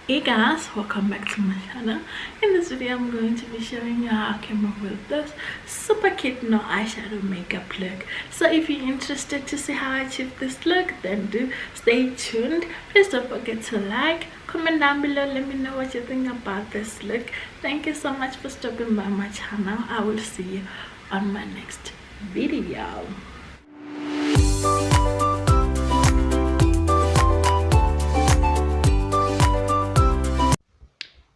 Hey guys, welcome back to my channel. In this video I'm going to be showing you how I came up with this super cute no eyeshadow makeup look. So if you're interested to see how I achieve this look, then do stay tuned. Please don't forget to like, comment down below, let me know what you think about this look. Thank you so much for stopping by my channel. I will see you on my next video.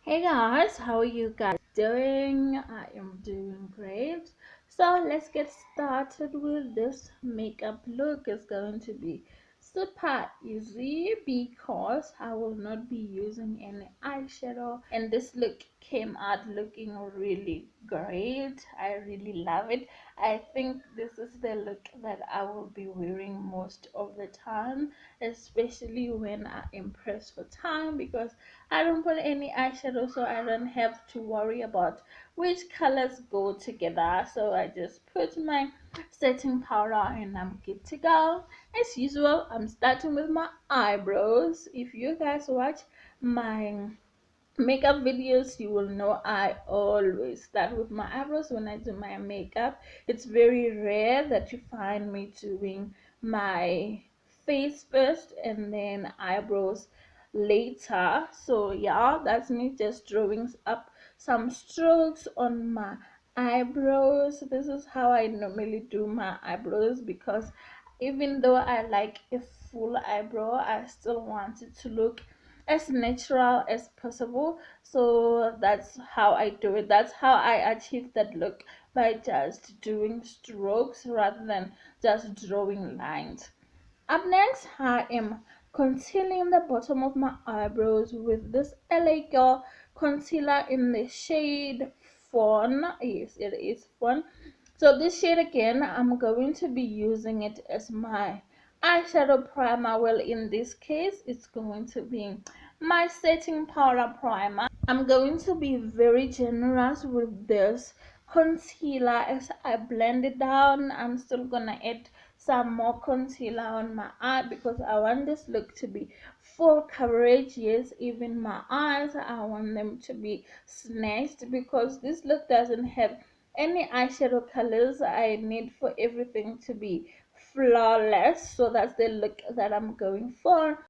Hey guys, how are you guys doing? I am doing great. So let's get started with this makeup look. It's going to be super easy because I will not be using any eyeshadow, and this look came out looking really great. I really love it. I think this is the look that I will be wearing most of the time, especially when I am pressed for time, because I don't put any eyeshadow, so I don't have to worry about which colors go together. So I just put my setting powder and I'm good to go. As usual, I'm starting with my eyebrows. If you guys watch my makeup videos, you will know I always start with my eyebrows when I do my makeup. It's very rare that you find me doing my face first and then eyebrows later. So yeah, that's me just drawing up some strokes on my eyebrows. This is how I normally do my eyebrows, because even though I like a full eyebrow, I still want it to look as natural as possible. So that's how I do it. That's how I achieve that look, by just doing strokes rather than just drawing lines. Up next, I am concealing the bottom of my eyebrows with this LA Girl concealer in the shade Fawn. Yes, it is Fawn. So this shade again, I'm going to be using it as my eyeshadow primer. Well, in this case, it's going to be my setting powder primer. I'm going to be very generous with this concealer as I blend it down. I'm still gonna add some more concealer on my eye because I want this look to be full coverage. Yes, even my eyes, I want them to be snatched, because this look doesn't have any eyeshadow colors. I need for everything to be flawless, so that's the look that I'm going for.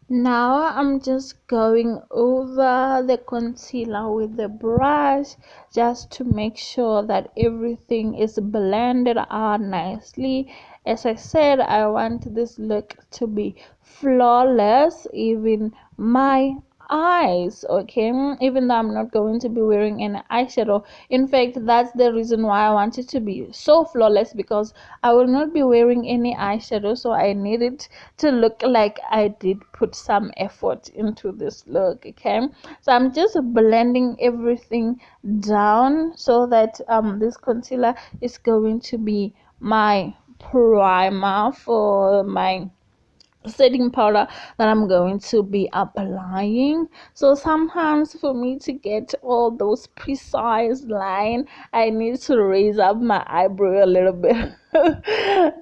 Now I'm just going over the concealer with the brush, just to make sure that everything is blended out nicely. As I said, I want this look to be flawless, even my eyes, okay? Even though I'm not going to be wearing any eyeshadow. In fact, that's the reason why I want it to be so flawless, because I will not be wearing any eyeshadow, so I need it to look like I did put some effort into this look. Okay, so I'm just blending everything down so that this concealer is going to be my primer for my setting powder that I'm going to be applying. So sometimes for me to get all those precise line, I need to raise up my eyebrow a little bit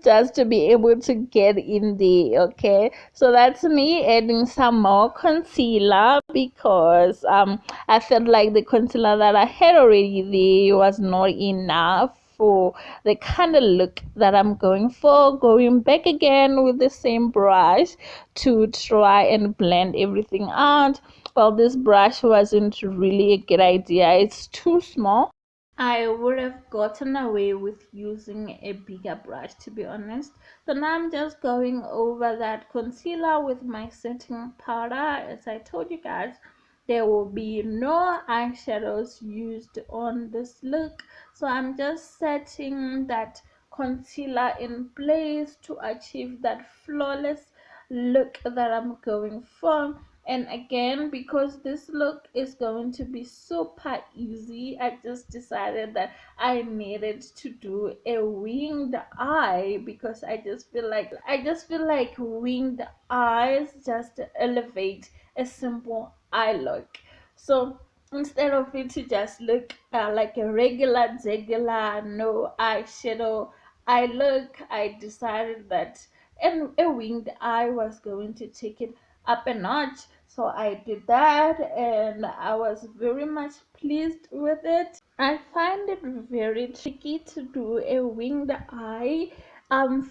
just to be able to get in there. Okay, so that's me adding some more concealer, because I felt like the concealer that I had already there was not enough for the kind of look that I'm going for. Going back again with the same brush to try and blend everything out. Well, this brush wasn't really a good idea. It's too small. I would have gotten away with using a bigger brush, to be honest. So now I'm just going over that concealer with my setting powder. As I told you guys, there will be no eyeshadows used on this look. So I'm just setting that concealer in place to achieve that flawless look that I'm going for. And again, because this look is going to be super easy, I just decided that I needed to do a winged eye, because I just feel like winged eyes just elevate a simple eye look. So instead of it to just look like a regular no eyeshadow eye look, I decided that and a winged eye was going to take it up a notch. So I did that and I was very much pleased with it. I find it very tricky to do a winged eye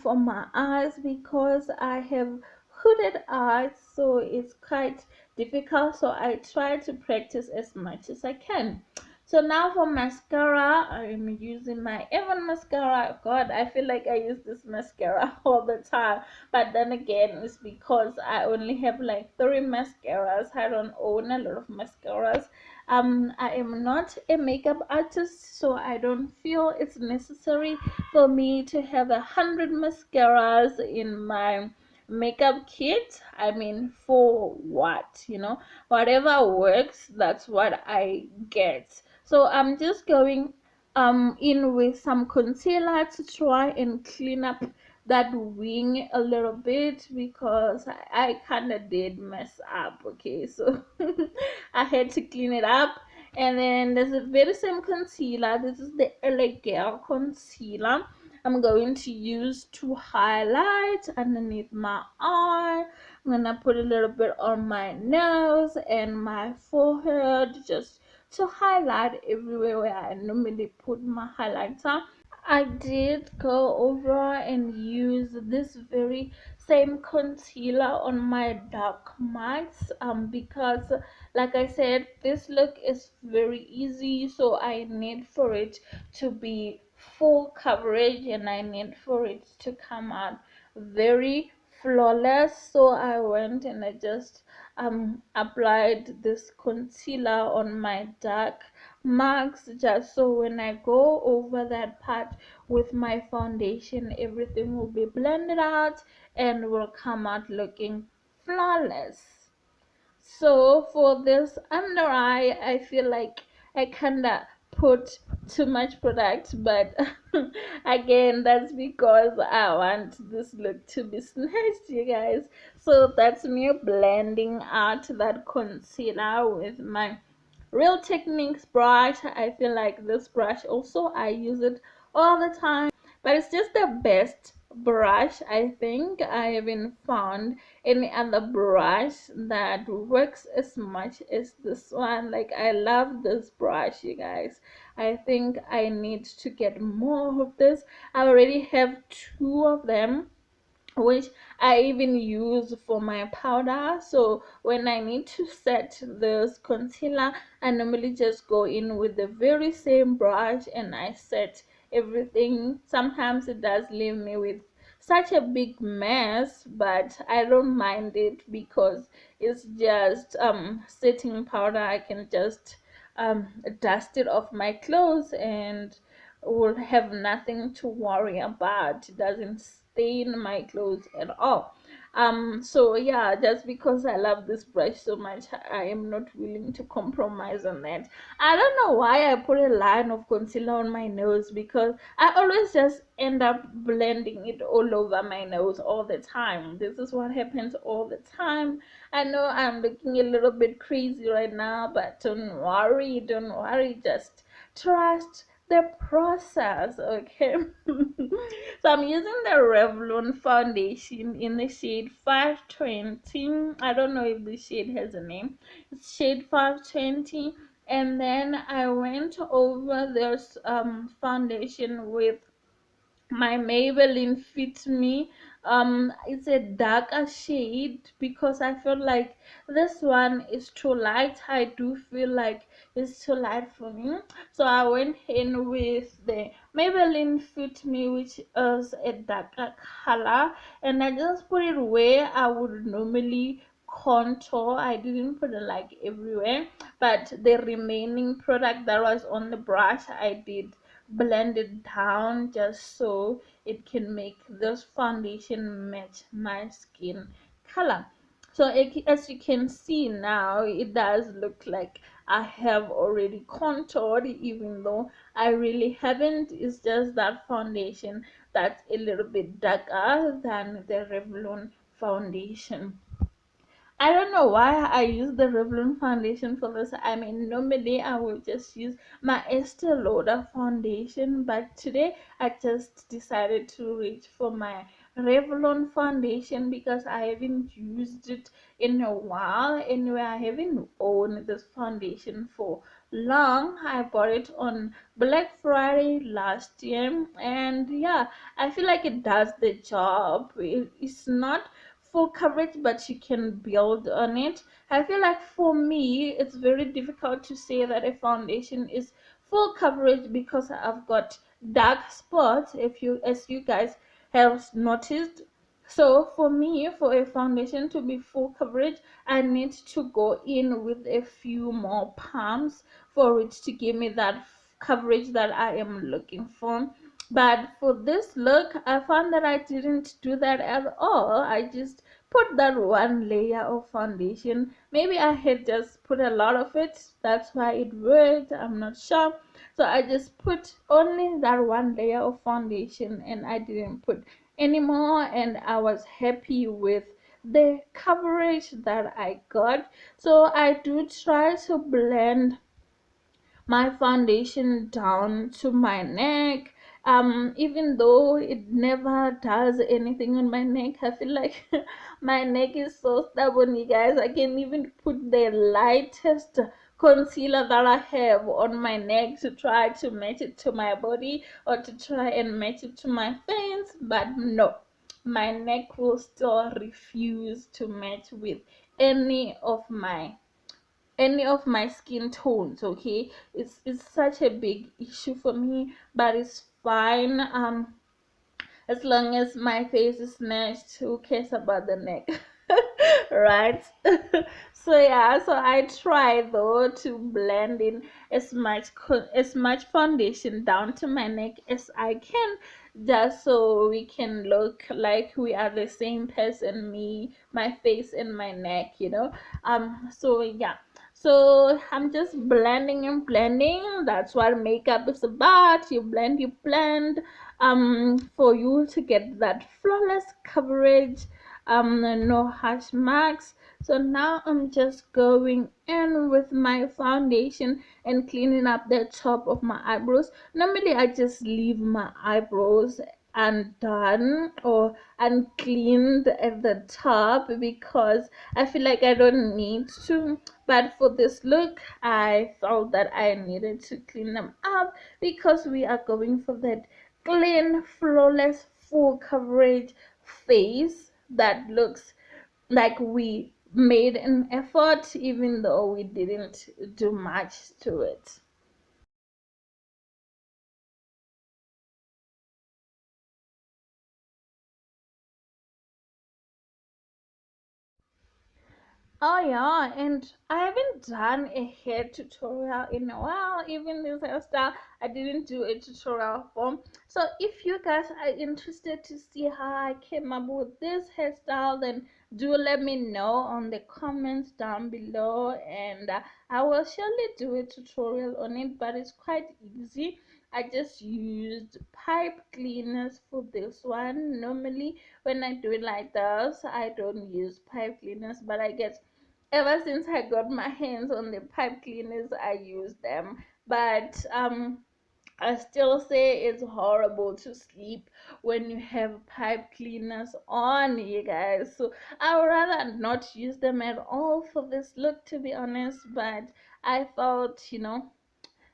for my eyes because I have hooded eyes, so it's quite difficult. So I try to practice as much as I can. So now for mascara, I'm using my Avon mascara. God, I feel like I use this mascara all the time. But then again, it's because I only have like 3 mascaras. I don't own a lot of mascaras. I am not a makeup artist, so I don't feel it's necessary for me to have 100 mascaras in my makeup kit. I mean, for what, whatever works, that's what I get. So I'm just going in with some concealer to try and clean up that wing a little bit because I kind of did mess up. Okay, so I had to clean it up. And then there's a very same concealer. This is the LA Girl concealer I'm going to use to highlight underneath my eye. I'm gonna put a little bit on my nose and my forehead just to highlight everywhere where I normally put my highlighter. I did go over and use this very same concealer on my dark marks because like I said, this look is very easy, so I need for it to be full coverage and I need for it to come out very flawless. So I went and I just applied this concealer on my dark marks just so when I go over that part with my foundation, everything will be blended out and will come out looking flawless. So for this under eye, I feel like I kinda put too much product, but again, that's because I want this look to be snatched, you guys. So that's me blending out that concealer with my Real Techniques brush. I feel like this brush also, I use it all the time, but it's just the best brush. I think I haven't found any other brush that works as much as this one. Like, I love this brush, you guys. I think I need to get more of this. I already have 2 of them, which I even use for my powder. So when I need to set this concealer, I normally just go in with the very same brush and I set everything. Sometimes it does leave me with such a big mess, but I don't mind it because it's just setting powder. I can just dust it off my clothes and will have nothing to worry about. It doesn't stain my clothes at all. So yeah, just because I love this brush so much, I am not willing to compromise on that. I don't know why I put a line of concealer on my nose, because I always just end up blending it all over my nose all the time. This is what happens all the time. I know I'm looking a little bit crazy right now, but don't worry, just trust the process. Okay. So I'm using the Revlon foundation in the shade 520. I don't know if the shade has a name. It's shade 520. And then I went over this foundation with my Maybelline Fit Me. It's a darker shade because I feel like this one is too light. I do feel like it's too light for me, so I went in with the Maybelline Fit Me, which is a darker color, and I just put it where I would normally contour. I didn't put it like everywhere, but the remaining product that was on the brush, I did blend it down just so it can make this foundation match my skin color. So as you can see now, it does look like I have already contoured, even though I really haven't. It's just that foundation that's a little bit darker than the Revlon foundation. I don't know why I use the Revlon foundation for this. I mean, normally I will just use my Estee Lauder foundation, but today I just decided to reach for my Revlon foundation because I haven't used it in a while. Anyway, I haven't owned this foundation for long. I bought it on Black Friday last year, and yeah, I feel like it does the job. It's not full coverage, but you can build on it. I feel like for me, it's very difficult to say that a foundation is full coverage because I've got dark spots, if you as you guys have noticed. So for me, for a foundation to be full coverage, I need to go in with a few more pumps for it to give me that coverage that I am looking for. But for this look, I found that I didn't do that at all. I just put that one layer of foundation. Maybe I had just put a lot of it, that's why it worked, I'm not sure. So I just put only that one layer of foundation and I didn't put any more, and I was happy with the coverage that I got. So I do try to blend my foundation down to my neck. Even though it never does anything on my neck, I feel like my neck is so stubborn, you guys. I can even put the lightest concealer that I have on my neck to try to match it to my body or to try and match it to my face, but no, my neck will still refuse to match with any of my skin tones. Okay, it's such a big issue for me, but it's fine. As long as my face is snatched, who cares about the neck? Right. So yeah, so I try though to blend in as much foundation down to my neck as I can, just so we can look like we are the same person, me, my face and my neck, so yeah, so I'm just blending and blending. That's what makeup is about. You blend, you blend, for you to get that flawless coverage, no hash marks. So now I'm just going in with my foundation and cleaning up the top of my eyebrows. Normally I just leave my eyebrows undone or uncleaned at the top because I feel like I don't need to, but for this look I felt that I needed to clean them up because we are going for that clean, flawless, full coverage face that looks like we made an effort even though we didn't do much to it. Oh yeah, and I haven't done a hair tutorial in a while. Even this hairstyle, I didn't do a tutorial for. So if you guys are interested to see how I came up with this hairstyle, then do let me know on the comments down below, and I will surely do a tutorial on it. But it's quite easy. I just used pipe cleaners for this one. Normally, when I do it like this, I don't use pipe cleaners, but I get ever since I got my hands on the pipe cleaners, I use them. But I still say it's horrible to sleep when you have pipe cleaners on, you guys. So I would rather not use them at all for this look, to be honest. But I felt,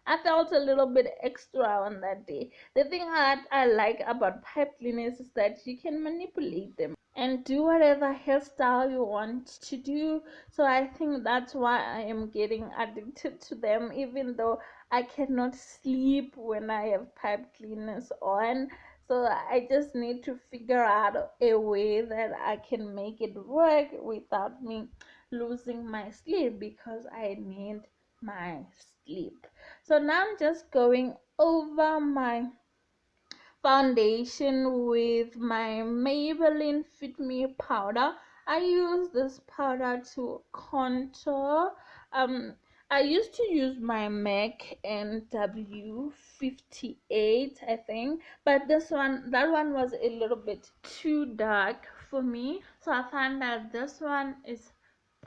I felt a little bit extra on that day. The thing that I like about pipe cleaners is that you can manipulate them and do whatever hairstyle you want to do. So I think that's why I am getting addicted to them, even though I cannot sleep when I have pipe cleaners on. So I just need to figure out a way that I can make it work without me losing my sleep because I need my sleep. So now I'm just going over my foundation with my Maybelline Fit Me powder. I use this powder to contour. Um, I used to use my MAC NW58, I think, but that one was a little bit too dark for me. So I found that this one is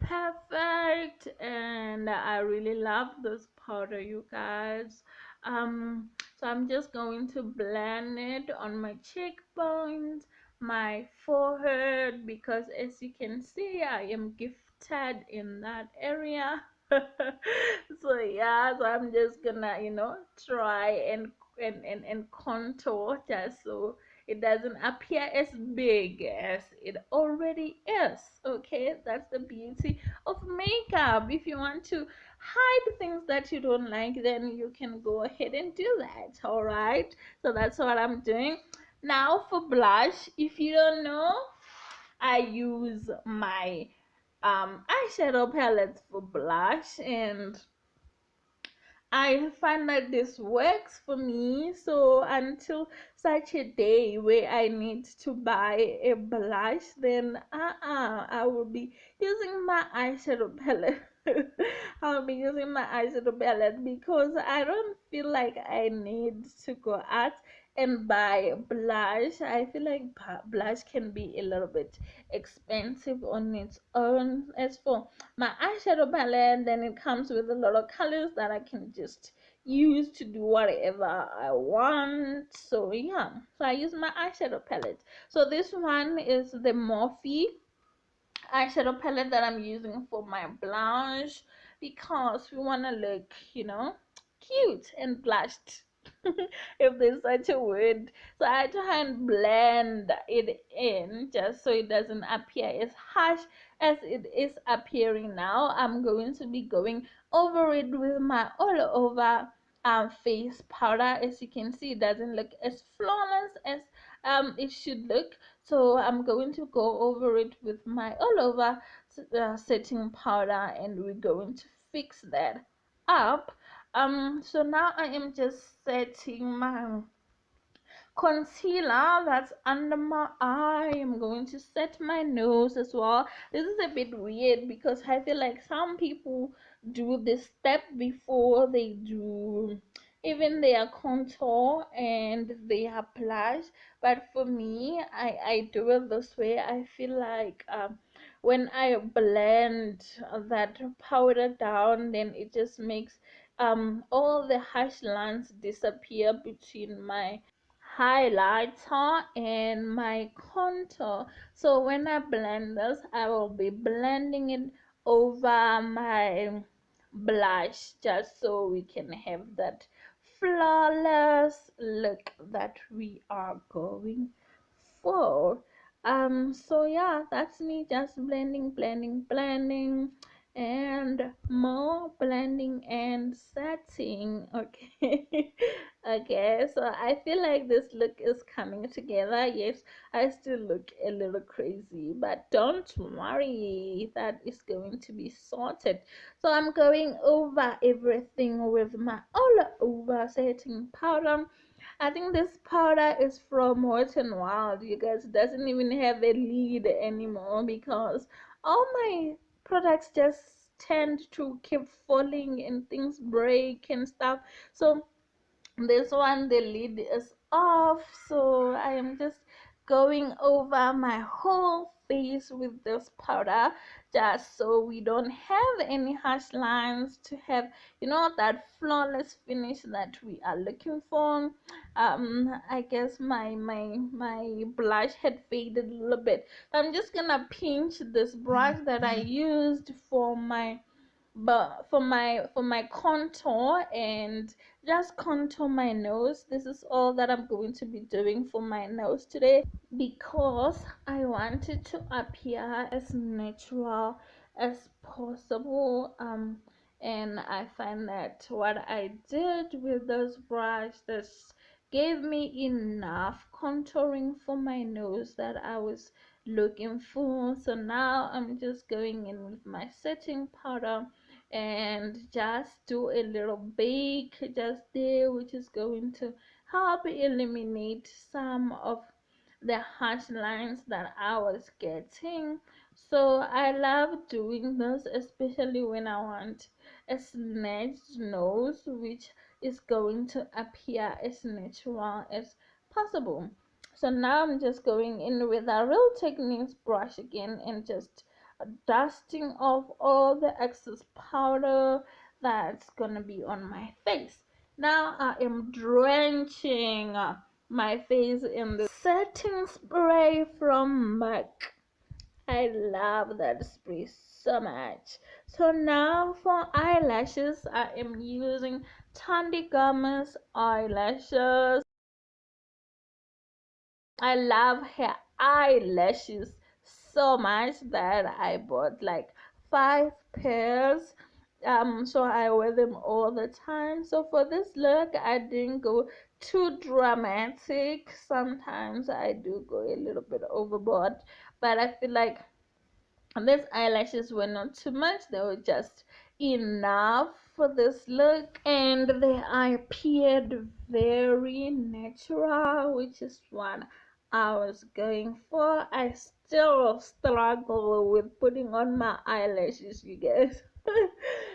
perfect, and I really love this powder, you guys. So I'm just going to blend it on my cheekbones, my forehead, because as you can see, I am gifted in that area. So yeah, so I'm just gonna, try and contour, just so it doesn't appear as big as it already is. Okay, that's the beauty of makeup. If you want to hide things that you don't like, then you can go ahead and do that. All right, so that's what I'm doing. Now for blush, if you don't know, I use my eyeshadow palette for blush, and I find that this works for me. So until such a day where I need to buy a blush, then I will be using my eyeshadow palette. I'll be using my eyeshadow palette because I don't feel like I need to go out and buy blush. I feel like blush can be a little bit expensive on its own. As for my eyeshadow palette, then it comes with a lot of colors that I can just use to do whatever I want. So yeah, so I use my eyeshadow palette. So this one is the Morphe eyeshadow palette that I'm using for my blush, because we want to look, cute and blushed. If there's such a word. So I try and blend it in just so it doesn't appear as harsh as it is appearing now. I'm going to be going over it with my all over face powder. As you can see, it doesn't look as flawless as it should look. So I'm going to go over it with my all over setting powder, and we're going to fix that up. So now I am just setting my concealer that's under my eye. I'm going to set my nose as well. This is a bit weird because I feel like some people do this step before they do even their contour and their blush, but for me, I do it this way. I feel like when I blend that powder down, then it just makes all the harsh lines disappear between my highlighter and my contour. So when I blend this, I will be blending it over my blush, just so we can have that flawless look that we are going for. So yeah, that's me just blending and more blending and setting. Okay. Okay, so I feel like this look is coming together. Yes, I still look a little crazy, but don't worry, that is going to be sorted. So I'm going over everything with my all over setting powder. I think this powder is from Wet n Wild. You guys, it doesn't even have a lid anymore because all my products just tend to keep falling and things break and stuff. So this one, the lid is off, so I am just going over my whole face with this powder, just so we don't have any harsh lines, to have, that flawless finish that we are looking for. I guess my blush had faded a little bit. I'm just gonna pinch this brush that I used for my contour, and just contour my nose. This is all that I'm going to be doing for my nose today, because I want it to appear as natural as possible. And I find that what I did with those brush, this gave me enough contouring for my nose that I was looking for. So now I'm just going in with my setting powder and just do a little bake just there, which is going to help eliminate some of the harsh lines that I was getting. So I love doing this, especially when I want a snatched nose, which is going to appear as natural as possible. So now I'm just going in with a Real Techniques brush again and just dusting off all the excess powder that's gonna be on my face. Now I am drenching my face in the setting spray from MAC. I love that spray so much. So now for eyelashes, I am using Tandy Gomez eyelashes. I love her eyelashes so much that I bought like 5 pairs. So I wear them all the time. So for this look, I didn't go too dramatic. Sometimes I do go a little bit overboard, but I feel like these eyelashes were not too much, they were just enough for this look, and they appeared very natural, which is what I was going for. I still struggle with putting on my eyelashes, you guys.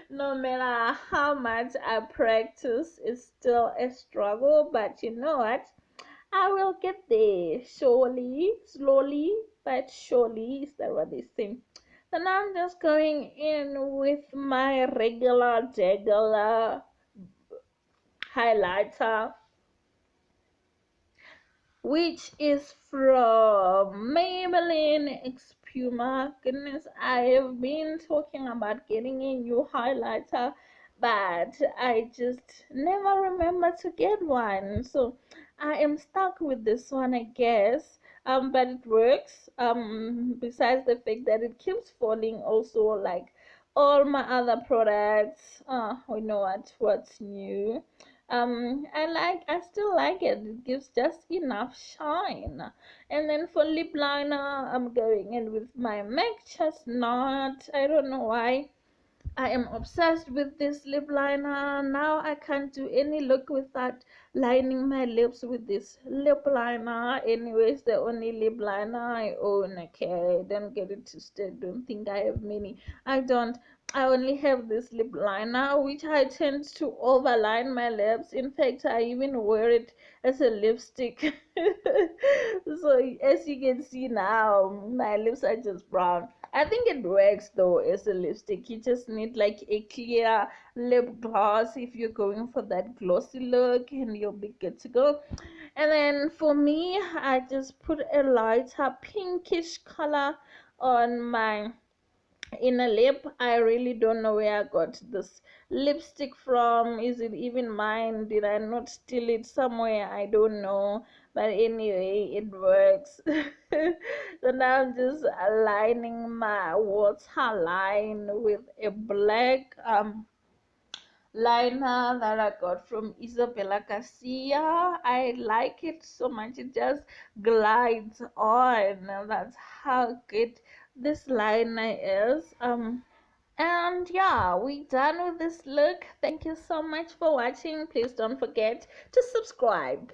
No matter how much I practice, it's still a struggle, but you know what, I will get there surely, slowly but surely. Is that what they say? Then I'm just going in with my regular highlighter, which is from Maybelline Expuma. Goodness, I have been talking about getting a new highlighter, but I just never remember to get one. So I am stuck with this one, I guess. But it works. Besides the fact that it keeps falling, also like all my other products. We know what's new. I still like it. It gives just enough shine. And then for lip liner, I'm going in with my MAC Chestnut. I don't know why I am obsessed with this lip liner. Now I can't do any look without lining my lips with this lip liner. Anyways, the only lip liner I own. Okay, don't get it twisted. Don't think I have many. I don't. I only have this lip liner, which I tend to overline my lips. In fact, I even wear it as a lipstick. So as you can see now, my lips are just brown. I think it works though as a lipstick. You just need like a clear lip gloss if you're going for that glossy look, and you'll be good to go. And then for me, I just put a lighter pinkish color on my inner lip. I really don't know where I got this lipstick from. Is it even mine? Did I not steal it somewhere? I don't know, but anyway, it works. So now I'm just aligning my waterline with a black liner that I got from Isabella Garcia. I like it so much, it just glides on. That's how good this liner is. And yeah, we done with this look. Thank you so much for watching. Please don't forget to subscribe.